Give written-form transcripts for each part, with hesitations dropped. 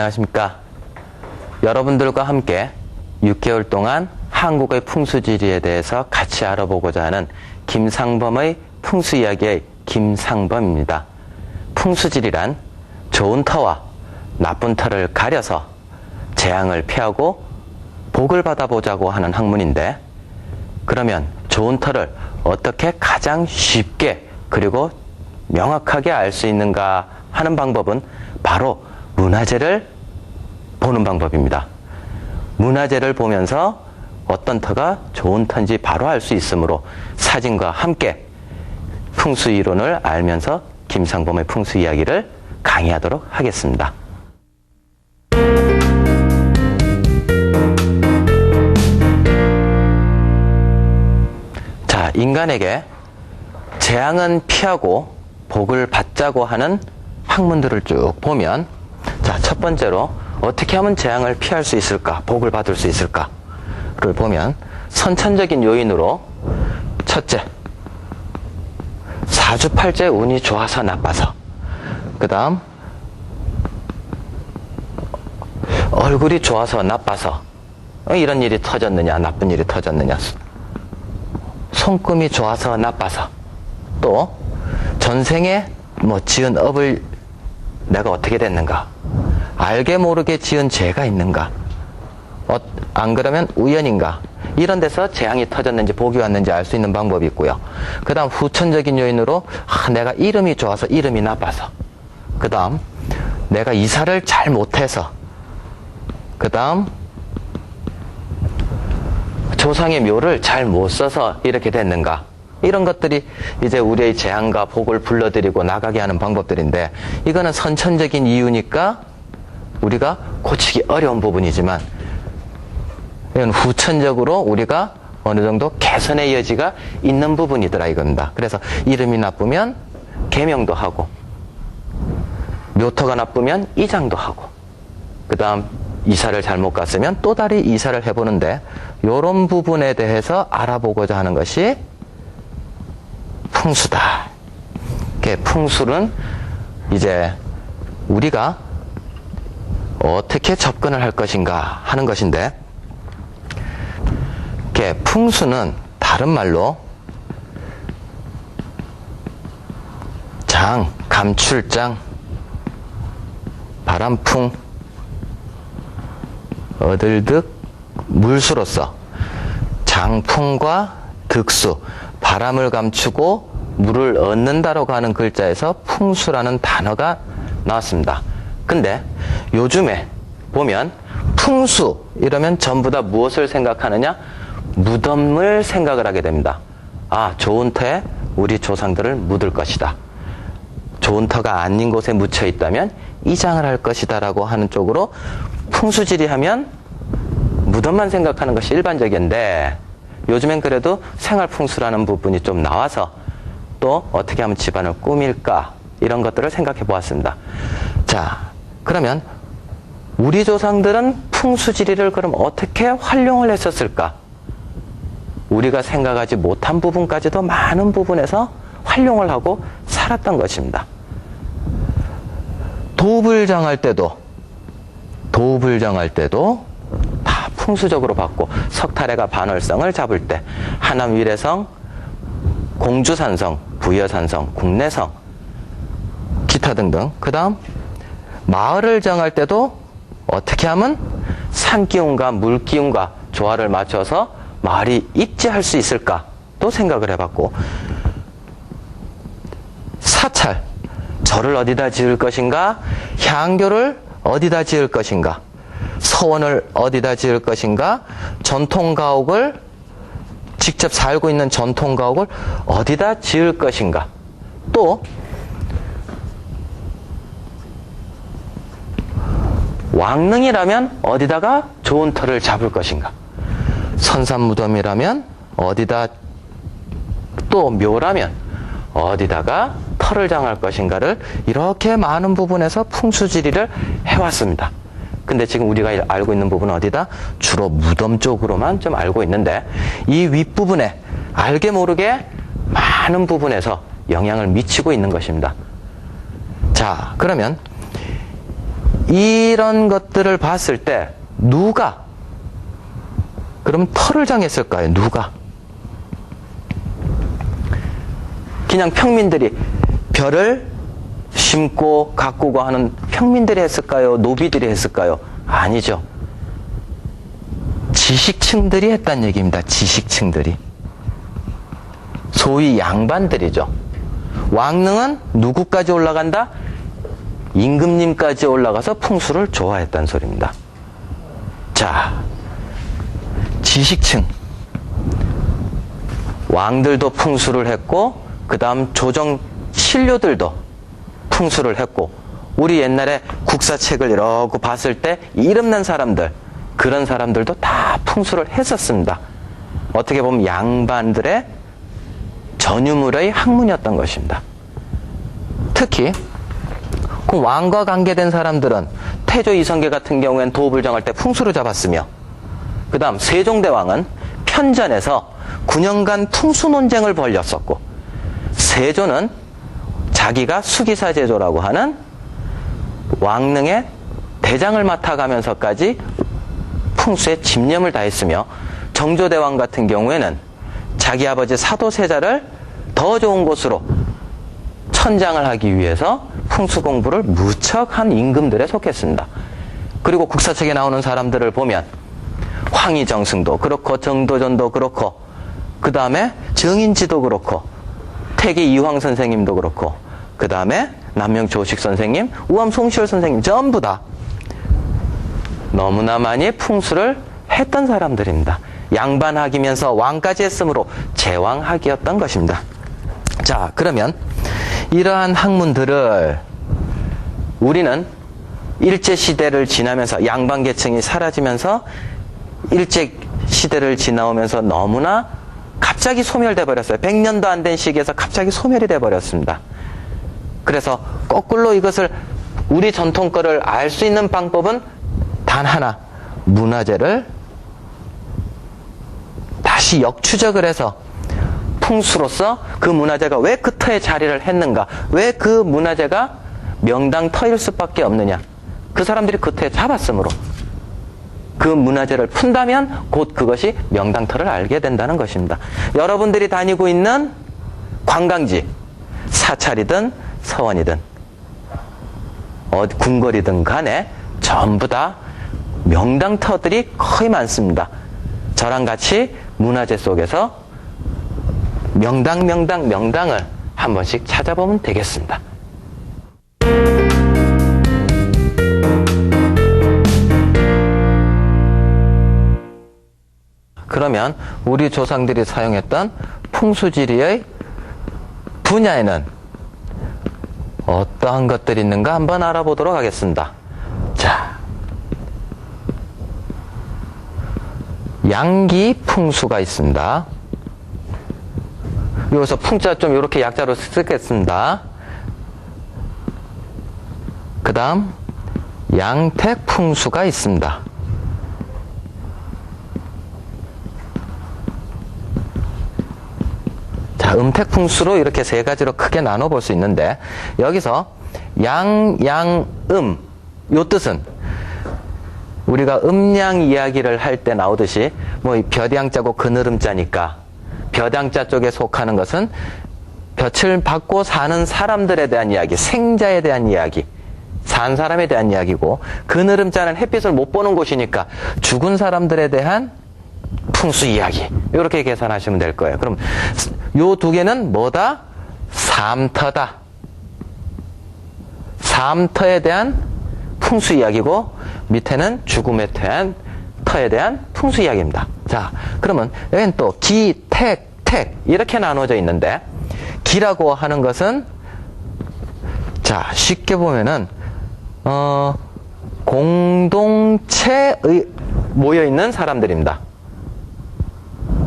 안녕하십니까. 여러분들과 함께 6개월 동안 한국의 풍수지리에 대해서 같이 알아보고자 하는 김상범의 풍수이야기의 김상범입니다. 풍수지리란 좋은 터와 나쁜 터를 가려서 재앙을 피하고 복을 받아보자고 하는 학문인데, 그러면 좋은 터를 어떻게 가장 쉽게 그리고 명확하게 알 수 있는가 하는 방법은 바로 문화재를 보는 방법입니다. 문화재를 보면서 어떤 터가 좋은 터인지 바로 알 수 있으므로 사진과 함께 풍수 이론을 알면서 김상범의 풍수 이야기를 강의하도록 하겠습니다. 자, 인간에게 재앙은 피하고 복을 받자고 하는 학문들을 쭉 보면, 자, 첫 번째로 어떻게 하면 재앙을 피할 수 있을까, 복을 받을 수 있을까를 보면, 선천적인 요인으로 첫째, 사주팔자의 운이 좋아서 나빠서, 그 다음 얼굴이 좋아서 나빠서 이런 일이 터졌느냐, 나쁜 일이 터졌느냐, 손금이 좋아서 나빠서, 또 전생에 지은 업을 내가 어떻게 됐는가, 알게 모르게 지은 죄가 있는가, 안 그러면 우연인가, 이런 데서 재앙이 터졌는지 복이 왔는지 알 수 있는 방법이 있고요. 그 다음 후천적인 요인으로 내가 이름이 좋아서 이름이 나빠서, 그 다음 내가 이사를 잘 못해서, 그 다음 조상의 묘를 잘 못 써서 이렇게 됐는가, 이런 것들이 이제 우리의 재앙과 복을 불러들이고 나가게 하는 방법들인데, 이거는 선천적인 이유니까 우리가 고치기 어려운 부분이지만, 이건 후천적으로 우리가 어느 정도 개선의 여지가 있는 부분이더라 이겁니다. 그래서 이름이 나쁘면 계명도 하고, 묘터가 나쁘면 이장도 하고, 그 다음 이사를 잘못 갔으면 또 다리 이사를 해보는데, 이런 부분에 대해서 알아보고자 하는 것이 풍수다. 풍수는 이제 우리가 어떻게 접근을 할 것인가 하는 것인데, 풍수는 다른 말로 장, 감출장, 바람풍, 어들득, 물수로서 장풍과 득수, 바람을 감추고 물을 얻는다라고 하는 글자에서 풍수라는 단어가 나왔습니다. 근데 요즘에 보면 풍수 이러면 전부 다 무엇을 생각하느냐? 무덤을 생각을 하게 됩니다. 아, 좋은 터에 우리 조상들을 묻을 것이다. 좋은 터가 아닌 곳에 묻혀 있다면 이장을 할 것이다 라고 하는 쪽으로 풍수지리 하면 무덤만 생각하는 것이 일반적인데, 요즘엔 그래도 생활풍수라는 부분이 좀 나와서 또 어떻게 하면 집안을 꾸밀까, 이런 것들을 생각해 보았습니다. 자, 그러면 우리 조상들은 풍수지리를 그럼 어떻게 활용을 했었을까? 우리가 생각하지 못한 부분까지도 많은 부분에서 활용을 하고 살았던 것입니다. 도읍을 정할 때도 다 풍수적으로 봤고, 석탈해가 반월성을 잡을 때 하남 위례성, 공주산성, 부여산성, 국내성, 기타 등등. 그 다음 마을을 정할 때도 어떻게 하면 산기운과 물기운과 조화를 맞춰서 마을이 입지할 수 있을까 또 생각을 해봤고, 사찰, 절을 어디다 지을 것인가, 향교를 어디다 지을 것인가, 서원을 어디다 지을 것인가, 전통가옥을, 직접 살고 있는 전통가옥을 어디다 지을 것인가, 또 왕릉이라면 어디다가 좋은 터를 잡을 것인가, 선산무덤이라면 어디다, 또 묘라면 어디다가 터를 장할 것인가를 이렇게 많은 부분에서 풍수지리를 해왔습니다. 근데 지금 우리가 알고 있는 부분은 어디다? 주로 무덤 쪽으로만 좀 알고 있는데, 이 윗부분에 알게 모르게 많은 부분에서 영향을 미치고 있는 것입니다. 자, 그러면 이런 것들을 봤을 때 누가 그럼 터를 정했을까요? 누가? 그냥 평민들이 별을 심고 가꾸고 하는 평민들이 했을까요? 노비들이 했을까요? 아니죠. 지식층들이 했단 얘기입니다. 지식층들이. 소위 양반들이죠. 왕릉은 누구까지 올라간다? 임금님까지 올라가서 풍수를 좋아했단 소리입니다. 자, 지식층. 왕들도 풍수를 했고, 그 다음 조정 신료들도 풍수를 했고, 우리 옛날에 국사책을 이러고 봤을 때 이름난 사람들, 그런 사람들도 다 풍수를 했었습니다. 어떻게 보면 양반들의 전유물의 학문이었던 것입니다. 특히 그 왕과 관계된 사람들은 태조 이성계 같은 경우엔 도읍을 정할 때 풍수를 잡았으며, 그 다음 세종대왕은 편전에서 9년간 풍수 논쟁을 벌였었고, 세조는 자기가 수기사제조라고 하는 왕릉의 대장을 맡아가면서까지 풍수에 집념을 다했으며, 정조대왕 같은 경우에는 자기 아버지 사도세자를 더 좋은 곳으로 천장을 하기 위해서 풍수 공부를 무척 한 임금들에 속했습니다. 그리고 국사책에 나오는 사람들을 보면 황희정승도 그렇고, 정도전도 그렇고, 그 다음에 정인지도 그렇고, 태기 이황 선생님도 그렇고, 그 다음에 남명 조식 선생님, 우암 송시열 선생님, 전부 다 너무나 많이 풍수를 했던 사람들입니다. 양반학이면서 왕까지 했으므로 제왕학이었던 것입니다. 자, 그러면 이러한 학문들을 우리는 일제시대를 지나면서 양반계층이 사라지면서 일제시대를 지나오면서 너무나 갑자기 소멸돼 버렸어요. 100년도 안 된 시기에서 갑자기 소멸이 돼 버렸습니다. 그래서 거꾸로 이것을 우리 전통 거를 알 수 있는 방법은 단 하나, 문화재를 다시 역추적을 해서 풍수로서 그 문화재가 왜 그 터에 자리를 했는가, 왜 그 문화재가 명당 터일 수밖에 없느냐, 그 사람들이 그 터에 잡았으므로 그 문화재를 푼다면 곧 그것이 명당 터를 알게 된다는 것입니다. 여러분들이 다니고 있는 관광지, 사찰이든 서원이든 궁궐이든 간에 전부 다 명당 터들이 거의 많습니다. 저랑 같이 문화재 속에서 명당을 한 번씩 찾아보면 되겠습니다. 그러면 우리 조상들이 사용했던 풍수지리의 분야에는 어떠한 것들이 있는가 한번 알아보도록 하겠습니다. 자, 양기 풍수가 있습니다. 여기서 풍자 좀 이렇게 약자로 쓰겠습니다. 그 다음 양택 풍수가 있습니다. 자, 음택 풍수로 이렇게 세 가지로 크게 나눠 볼 수 있는데, 여기서 양, 요 뜻은 우리가 음양 이야기를 할 때 나오듯이 뭐 벼양자고 그늘음자니까 벼양자 쪽에 속하는 것은 볕을 받고 사는 사람들에 대한 이야기, 생자에 대한 이야기, 산 사람에 대한 이야기고, 그늘음자는 햇빛을 못 보는 곳이니까 죽은 사람들에 대한 풍수 이야기, 이렇게 계산하시면 될 거예요. 그럼 요 두 개는 뭐다? 삼터다. 삼터에 대한 풍수 이야기고, 밑에는 죽음에 대한 터에 대한 풍수 이야기입니다. 자, 그러면 여기는 또 기, 택 이렇게 나눠져 있는데, 기라고 하는 것은 자, 쉽게 보면은 공동체의 모여 있는 사람들입니다.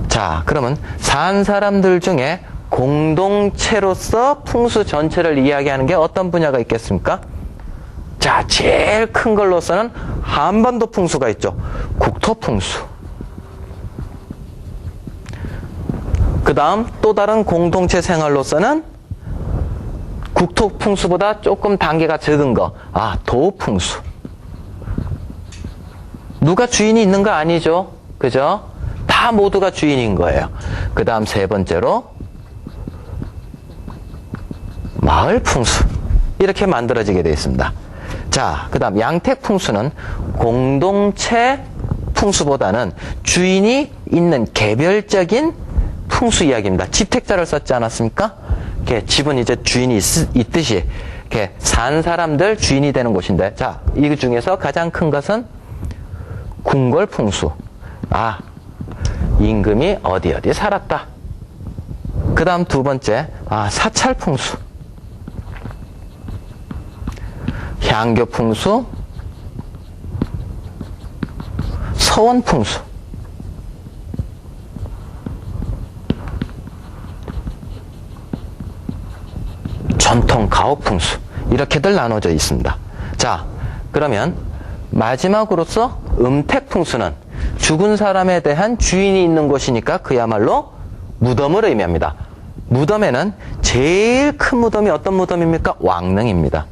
자, 그러면 산 사람들 중에 공동체로서 풍수 전체를 이야기하는 게 어떤 분야가 있겠습니까? 자, 제일 큰 걸로서는 한반도 풍수가 있죠. 국토풍수. 그 다음 또 다른 공동체 생활로서는 국토풍수보다 조금 단계가 적은 거, 도풍수. 누가 주인이 있는 거 아니죠? 그죠? 다 모두가 주인인 거예요. 그 다음 세 번째로 마을 풍수. 이렇게 만들어지게 되어 있습니다. 자, 그 다음 양택 풍수는 공동체 풍수보다는 주인이 있는 개별적인 풍수 이야기입니다. 집택자를 썼지 않았습니까? 이렇게 집은 이제 주인이 있듯이 이렇게 산 사람들 주인이 되는 곳인데, 자, 이 중에서 가장 큰 것은 궁궐 풍수. 아, 임금이 어디 살았다. 그 다음 두 번째, 사찰 풍수. 향교 풍수, 서원 풍수. 전통 가옥 풍수. 이렇게들 나눠져 있습니다. 자, 그러면 마지막으로서 음택 풍수는 죽은 사람에 대한 주인이 있는 곳이니까 그야말로 무덤을 의미합니다. 무덤에는 제일 큰 무덤이 어떤 무덤입니까? 왕릉입니다.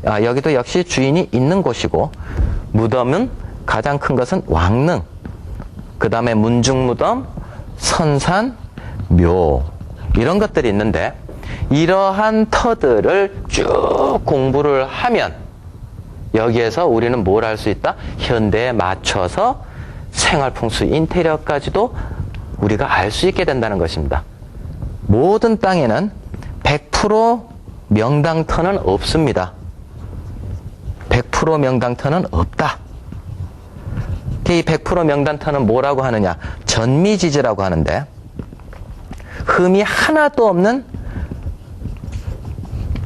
여기도 역시 주인이 있는 곳이고, 무덤은 가장 큰 것은 왕릉, 그 다음에 문중무덤, 선산, 묘, 이런 것들이 있는데, 이러한 터들을 쭉 공부를 하면 여기에서 우리는 뭘 할 수 있다? 현대에 맞춰서 생활풍수, 인테리어까지도 우리가 알 수 있게 된다는 것입니다. 모든 땅에는 100% 명당터는 없습니다. 100% 명당터는 없다. 이 100% 명당터는 뭐라고 하느냐? 전미지지라고 하는데, 흠이 하나도 없는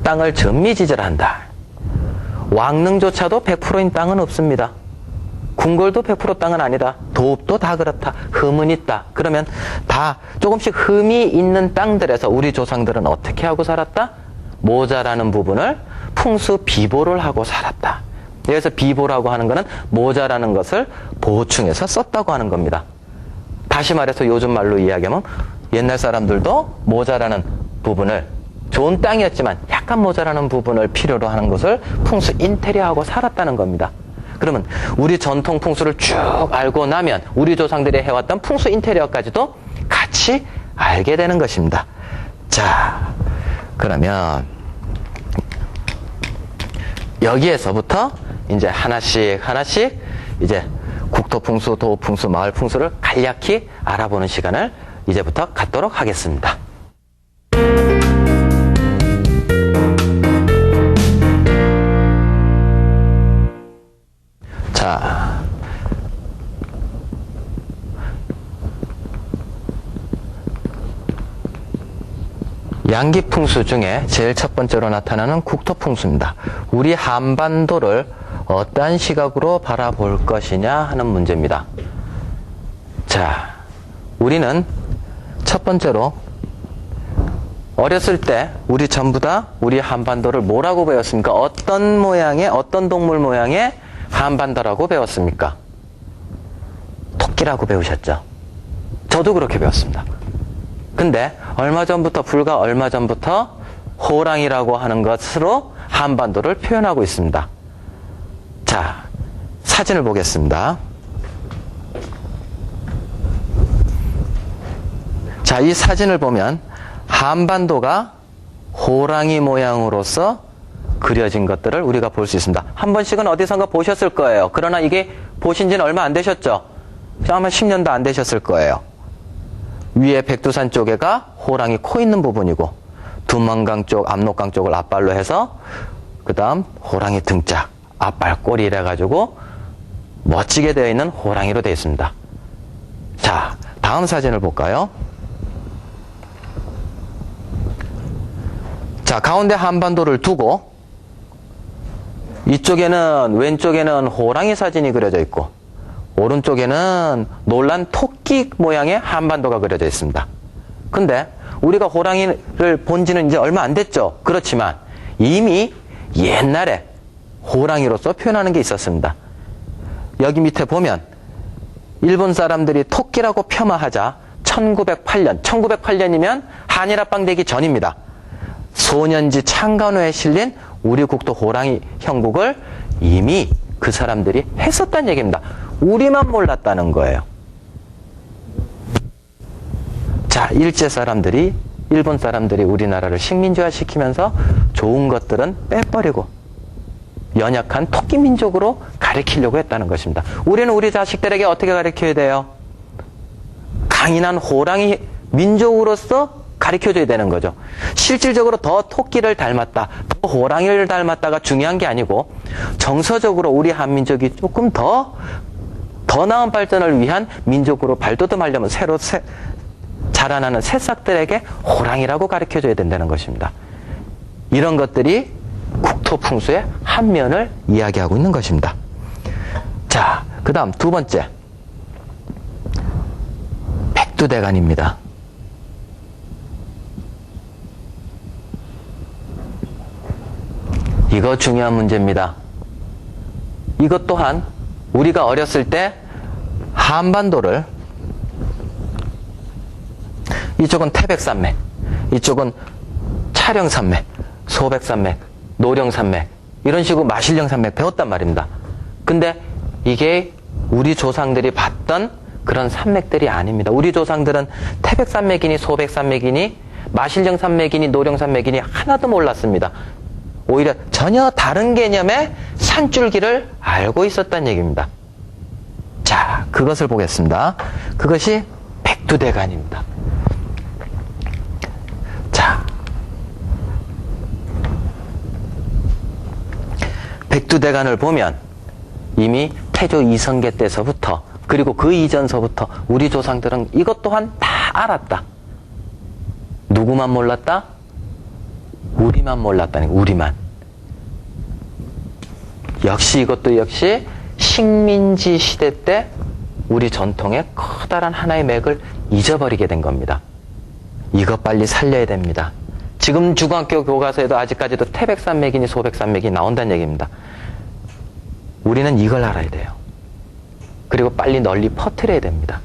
땅을 전미지지를 한다. 왕릉조차도 100%인 땅은 없습니다. 궁궐도 100% 땅은 아니다. 도읍도 다 그렇다. 흠은 있다. 그러면 다 조금씩 흠이 있는 땅들에서 우리 조상들은 어떻게 하고 살았다? 모자라는 부분을 풍수 비보를 하고 살았다. 여기서 비보라고 하는 것은 모자라는 것을 보충해서 썼다고 하는 겁니다. 다시 말해서 요즘 말로 이야기하면 옛날 사람들도 모자라는 부분을, 좋은 땅이었지만 약간 모자라는 부분을 필요로 하는 것을 풍수 인테리어하고 살았다는 겁니다. 그러면 우리 전통 풍수를 쭉 알고 나면 우리 조상들이 해왔던 풍수 인테리어까지도 같이 알게 되는 것입니다. 자, 그러면 여기에서부터 이제 하나씩 이제 국토풍수, 도읍풍수, 마을풍수를 간략히 알아보는 시간을 이제부터 갖도록 하겠습니다. 자, 양기풍수 중에 제일 첫 번째로 나타나는 국토풍수입니다. 우리 한반도를 어떠한 시각으로 바라볼 것이냐 하는 문제입니다. 자, 우리는 첫 번째로 어렸을 때 우리 전부 다 우리 한반도를 뭐라고 배웠습니까? 어떤 모양의, 어떤 동물 모양의 한반도라고 배웠습니까? 토끼라고 배우셨죠? 저도 그렇게 배웠습니다. 근데 불과 얼마 전부터 호랑이라고 하는 것으로 한반도를 표현하고 있습니다. 자, 사진을 보겠습니다. 자, 이 사진을 보면 한반도가 호랑이 모양으로서 그려진 것들을 우리가 볼 수 있습니다. 한 번씩은 어디선가 보셨을 거예요. 그러나 이게 보신 지는 얼마 안 되셨죠? 아마 10년도 안 되셨을 거예요. 위에 백두산 쪽에가 호랑이 코 있는 부분이고, 두만강 쪽, 압록강 쪽을 앞발로 해서 그 다음 호랑이 등짝, 앞발 꼬리 이래가지고 멋지게 되어 있는 호랑이로 되어 있습니다. 자, 다음 사진을 볼까요? 자, 가운데 한반도를 두고 이쪽에는, 왼쪽에는 호랑이 사진이 그려져 있고 오른쪽에는 놀란 토끼 모양의 한반도가 그려져 있습니다. 근데 우리가 호랑이를 본 지는 이제 얼마 안 됐죠. 그렇지만 이미 옛날에 호랑이로서 표현하는 게 있었습니다. 여기 밑에 보면 일본 사람들이 토끼라고 폄하하자 1908년이면 한일합방 되기 전입니다. 소년지 창간호에 실린 우리 국도 호랑이 형국을 이미 그 사람들이 했었다는 얘기입니다. 우리만 몰랐다는 거예요. 자, 일제 사람들이, 일본 사람들이 우리나라를 식민지화 시키면서 좋은 것들은 빼버리고 연약한 토끼 민족으로 가르치려고 했다는 것입니다. 우리는 우리 자식들에게 어떻게 가르쳐야 돼요? 강인한 호랑이 민족으로서 가르쳐줘야 되는 거죠. 실질적으로 더 토끼를 닮았다, 더 호랑이를 닮았다가 중요한 게 아니고 정서적으로 우리 한민족이 조금 더 나은 발전을 위한 민족으로 발돋움하려면 새로 자라나는 새싹들에게 호랑이라고 가르쳐줘야 된다는 것입니다. 이런 것들이 국토풍수의 한 면을 이야기하고 있는 것입니다. 자, 그 다음 두 번째, 백두대간입니다. 이거 중요한 문제입니다. 이것 또한 우리가 어렸을 때 한반도를, 이쪽은 태백산맥, 이쪽은 촬영산맥, 소백산맥, 노령산맥, 이런 식으로 마실령산맥 배웠단 말입니다. 근데 이게 우리 조상들이 봤던 그런 산맥들이 아닙니다. 우리 조상들은 태백산맥이니 소백산맥이니 마실령산맥이니 노령산맥이니 하나도 몰랐습니다. 오히려 전혀 다른 개념의 산줄기를 알고 있었다는 얘기입니다. 자, 그것을 보겠습니다. 그것이 백두대간입니다. 자, 백두대간을 보면 이미 태조 이성계 때서부터, 그리고 그 이전서부터 우리 조상들은 이것 또한 다 알았다. 누구만 몰랐다? 우리만 몰랐다니, 우리만. 역시 이것도 역시 식민지 시대 때 우리 전통의 커다란 하나의 맥을 잊어버리게 된 겁니다. 이거 빨리 살려야 됩니다. 지금 중학교 교과서에도 아직까지도 태백산맥이니 소백산맥이 나온다는 얘기입니다. 우리는 이걸 알아야 돼요. 그리고 빨리 널리 퍼뜨려야 됩니다.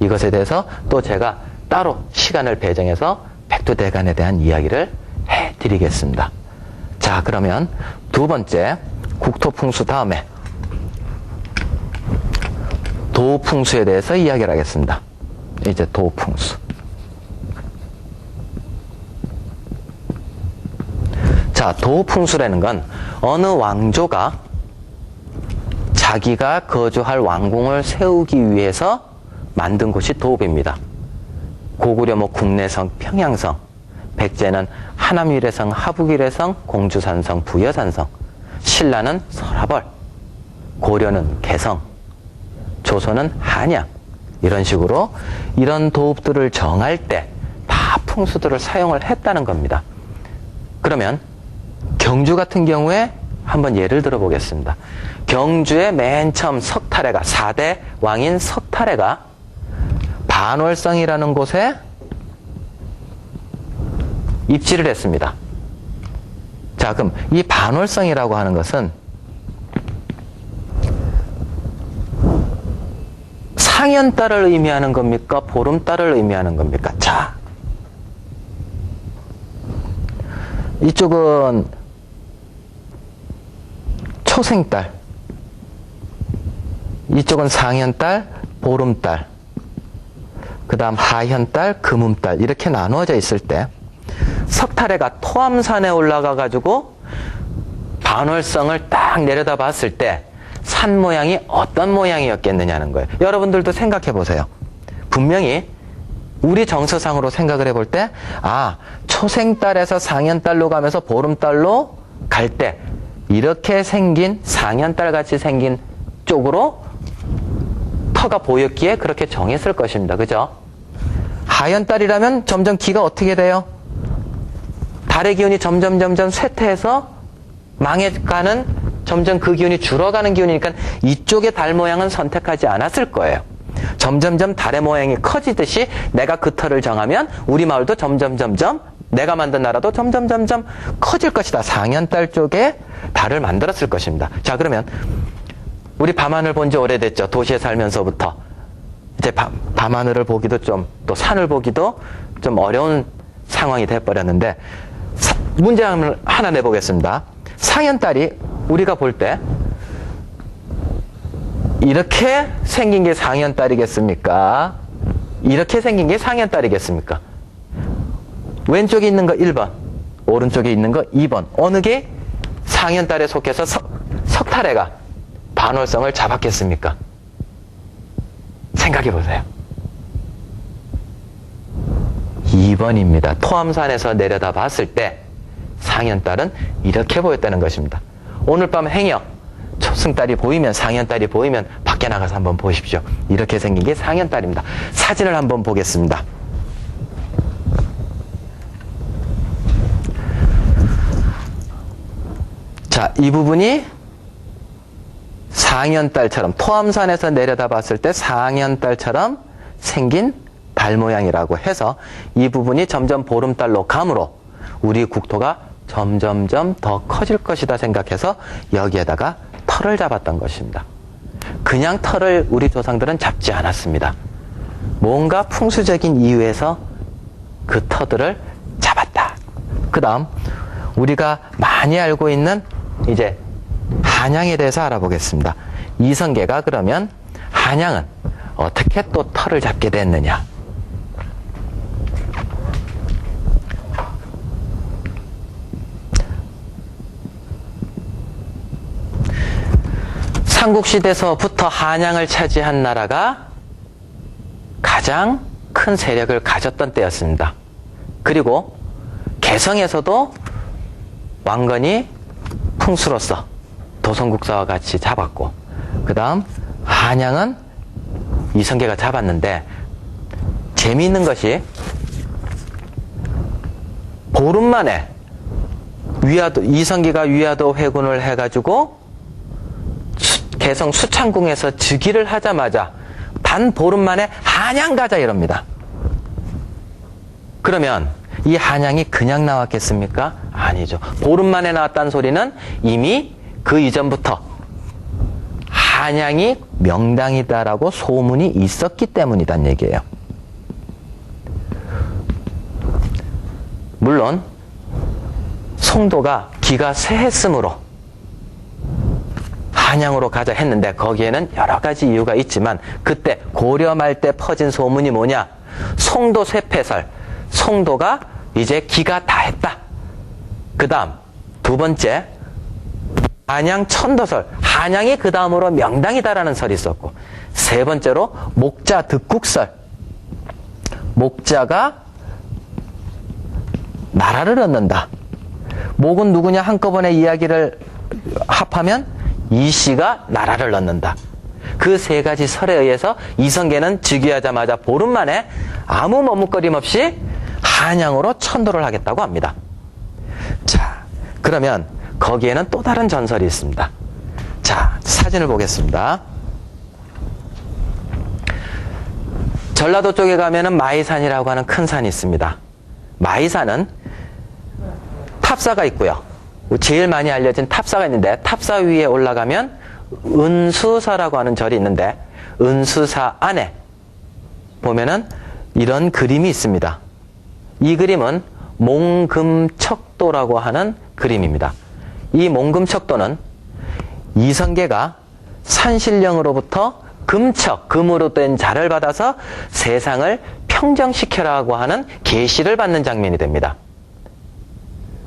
이것에 대해서 또 제가 따로 시간을 배정해서 백두대간에 대한 이야기를 해드리겠습니다. 자, 그러면 두 번째 국토풍수 다음에 도풍수에 대해서 이야기를 하겠습니다. 이제 도풍수. 자, 도풍수라는 건 어느 왕조가 자기가 거주할 왕궁을 세우기 위해서 만든 곳이 도읍입니다. 고구려 국내성, 평양성, 백제는 하남위례성, 하북위례성, 공주산성, 부여산성, 신라는 설화벌, 고려는 개성, 조선은 한양, 이런 식으로 이런 도읍들을 정할 때 다 풍수들을 사용을 했다는 겁니다. 그러면 경주 같은 경우에 한번 예를 들어 보겠습니다. 경주의 맨 처음 석탈해가, 4대 왕인 석탈해가 반월성이라는 곳에 입지를 했습니다. 자, 그럼 이 반월성이라고 하는 것은 상현달을 의미하는 겁니까? 보름달을 의미하는 겁니까? 자, 이쪽은 초생달, 이쪽은 상현달, 보름달, 그 다음 하현달, 금음달, 이렇게 나누어져 있을 때 석탈해가 토암산에 올라가 가지고 반월성을 딱 내려다 봤을 때 산 모양이 어떤 모양이었겠느냐는 거예요. 여러분들도 생각해 보세요. 분명히 우리 정서상으로 생각을 해볼 때, 아, 초생달에서 상현달로 가면서 보름달로 갈 때 이렇게 생긴 상현달 같이 생긴 쪽으로 터가 보였기에 그렇게 정했을 것입니다. 그죠? 하현달이라면 점점 기가 어떻게 돼요? 달의 기운이 점점 쇠퇴해서 망해가는, 점점 그 기운이 줄어가는 기운이니까 이쪽의 달 모양은 선택하지 않았을 거예요. 점점점 달의 모양이 커지듯이 내가 그 터를 정하면 우리 마을도 점점점점, 내가 만든 나라도 점점점점 커질 것이다. 상현달 쪽에 달을 만들었을 것입니다. 자, 그러면 우리 밤하늘 본 지 오래됐죠. 도시에 살면서부터. 이제 밤하늘을 보기도 좀, 또 산을 보기도 좀 어려운 상황이 돼버렸는데, 문제 하나 내보겠습니다. 상현달이 우리가 볼 때 이렇게 생긴 게 상현딸이겠습니까? 이렇게 생긴 게 상현딸이겠습니까? 왼쪽에 있는 거 1번, 오른쪽에 있는 거 2번. 어느 게 상현딸에 속해서 석탈해가 반월성을 잡았겠습니까? 생각해 보세요. 2번입니다. 토암산에서 내려다 봤을 때 상현딸은 이렇게 보였다는 것입니다. 오늘 밤 행여 초승달이 보이면, 상현딸이 보이면 밖에 나가서 한번 보십시오. 이렇게 생긴 게 상현딸입니다. 사진을 한번 보겠습니다. 자, 이 부분이 상현딸처럼, 토암산에서 내려다 봤을 때 상현딸처럼 생긴 달 모양이라고 해서 이 부분이 점점 보름달로 감으로 우리 국토가 점점점 더 커질 것이다 생각해서 여기에다가 털을 잡았던 것입니다. 그냥 털을 우리 조상들은 잡지 않았습니다. 뭔가 풍수적인 이유에서 그 터들을 잡았다. 그 다음 우리가 많이 알고 있는 이제 한양에 대해서 알아보겠습니다. 이성계가 그러면 한양은 어떻게 또 털을 잡게 됐느냐. 삼국시대서부터 한양을 차지한 나라가 가장 큰 세력을 가졌던 때였습니다. 그리고 개성에서도 왕건이 풍수로서 도성국사와 같이 잡았고, 그 다음 한양은 이성계가 잡았는데, 재미있는 것이 보름 만에 이성계가 위화도 회군을 해가지고 개성 수창궁에서 즉위를 하자마자 단 보름 만에 한양 가자 이럽니다. 그러면 이 한양이 그냥 나왔겠습니까? 아니죠. 보름 만에 나왔다는 소리는 이미 그 이전부터 한양이 명당이다라고 소문이 있었기 때문이란 얘기예요. 물론 송도가 기가 쇠했으므로 한양으로 가자 했는데 거기에는 여러 가지 이유가 있지만, 그때 고려 말 때 퍼진 소문이 뭐냐? 송도 쇠패설, 송도가 이제 기가 다 했다. 그 다음 두 번째, 한양 천도설, 한양이 그 다음으로 명당이다라는 설이 있었고, 세 번째로 목자 득국설, 목자가 나라를 얻는다. 목은 누구냐 한꺼번에 이야기를 합하면 이씨가 나라를 얻는다. 그 세 가지 설에 의해서 이성계는 즉위하자마자 보름 만에 아무 머뭇거림 없이 한양으로 천도를 하겠다고 합니다. 자, 그러면 거기에는 또 다른 전설이 있습니다. 자, 사진을 보겠습니다. 전라도 쪽에 가면은 마이산이라고 하는 큰 산이 있습니다. 마이산은 탑사가 있고요. 제일 많이 알려진 탑사가 있는데, 탑사 위에 올라가면 은수사라고 하는 절이 있는데, 은수사 안에 보면은 이런 그림이 있습니다. 이 그림은 몽금척도라고 하는 그림입니다. 이 몽금척도는 이성계가 산신령으로부터 금척, 금으로 된 자를 받아서 세상을 평정시켜라고 하는 계시를 받는 장면이 됩니다.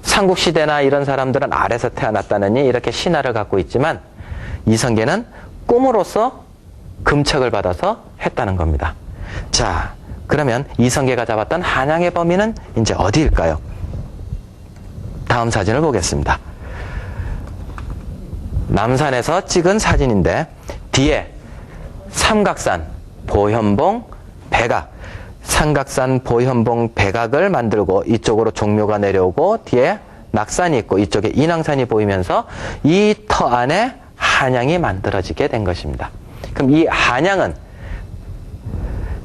삼국시대나 이런 사람들은 아래서 태어났다느니 이렇게 신화를 갖고 있지만, 이성계는 꿈으로써 금척을 받아서 했다는 겁니다. 자, 그러면 이성계가 잡았던 한양의 범위는 이제 어디일까요? 다음 사진을 보겠습니다. 남산에서 찍은 사진인데, 뒤에 삼각산, 보현봉, 백악, 삼각산, 보현봉, 백악을 만들고 이쪽으로 종묘가 내려오고 뒤에 낙산이 있고 이쪽에 인왕산이 보이면서 이 터 안에 한양이 만들어지게 된 것입니다. 그럼 이 한양은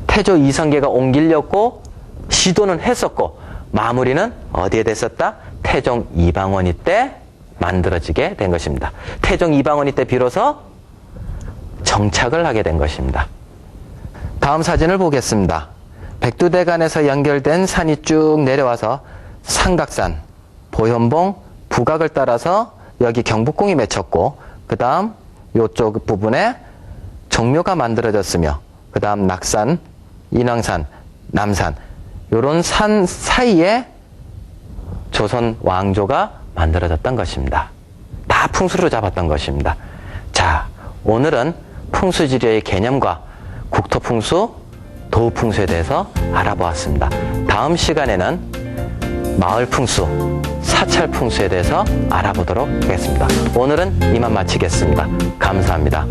태조 이성계가 옮기려고 시도는 했었고, 마무리는 어디에 됐었다? 태종 이방원이 때 만들어지게 된 것입니다. 태종 이방원이 때 비로소 정착을 하게 된 것입니다. 다음 사진을 보겠습니다. 백두대간에서 연결된 산이 쭉 내려와서 삼각산, 보현봉, 북악을 따라서 여기 경복궁이 맺혔고, 그 다음 이쪽 부분에 종묘가 만들어졌으며 그 다음 낙산, 인왕산, 남산 이런 산 사이에 조선 왕조가 만들어졌던 것입니다. 다 풍수로 잡았던 것입니다. 자, 오늘은 풍수지리의 개념과 국토풍수, 도읍풍수에 대해서 알아보았습니다. 다음 시간에는 마을풍수, 사찰풍수에 대해서 알아보도록 하겠습니다. 오늘은 이만 마치겠습니다. 감사합니다.